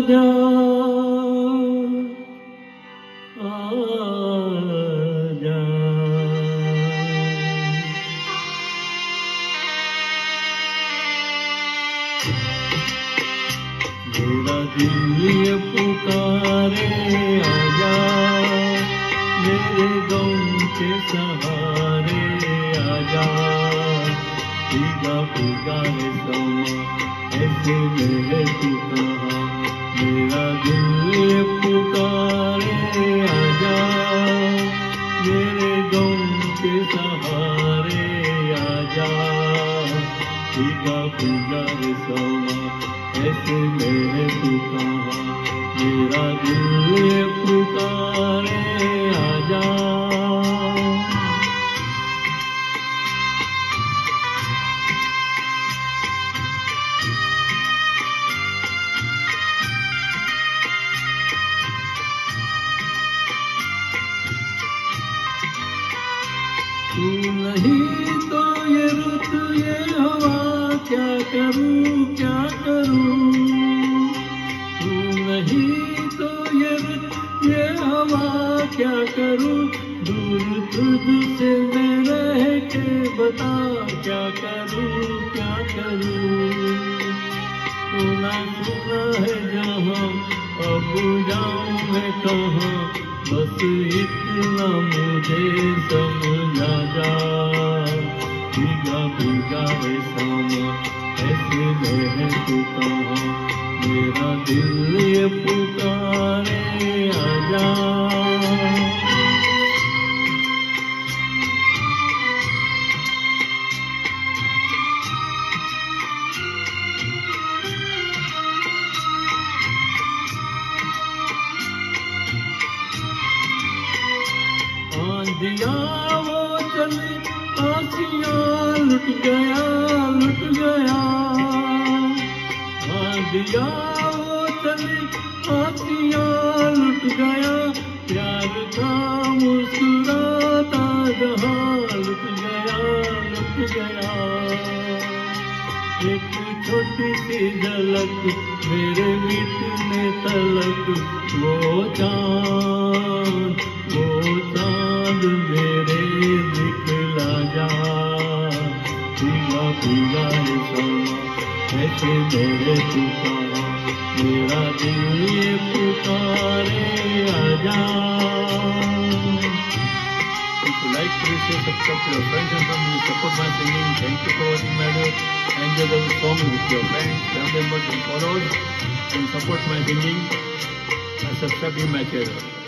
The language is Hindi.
आजा आजा। मेरा दिल ये पुकारे आजा, मेरे गम के सहारे आजा। भीगा भीगा है समा ऐसे मेरे तू कहाँ, मेरा दिल ये पुकारे आजा, मेरे गम के सहारे आजा। भीगा भीगा है समा ऐसे मेरे तू कहाँ, मेरा दिल ये पुकारे आजा। तू नहीं तो ये रुत ये हवा क्या करूं क्या करूं। तू नहीं तो ये रुत ये हवा क्या करूं। दूर तुझसे मैं रह के बता क्या करूं क्या करूं। सुना सुना है जहां अब जाऊं मैं कहां, बस इतना मुझे समझा जा। भीगा भीगा है समा ऐसे मैं तू कहाँ, मेरा दिल ये पुकारे आजा। आंधिया वो चली आसियाँ लुट गया लुट गया। आंधिया वो चली आसियाँ लुट गया। प्यार था मुस्कुराता जहाँ लुट गया लुट गया। एक छोटी सी झलक मेरे मिटने तलक, वो चाँद मेरे दिखला जा। भीगा भीगा है समा ऐसे मेरे तू कहाँ, मेरा दिल ये पुकारे आजा। If you like this, subscribe to your friends and family, support my singing. Thank you for watching my video. Enjoy the song with your friends, family members and followers, and support my singing and subscribe to my channel.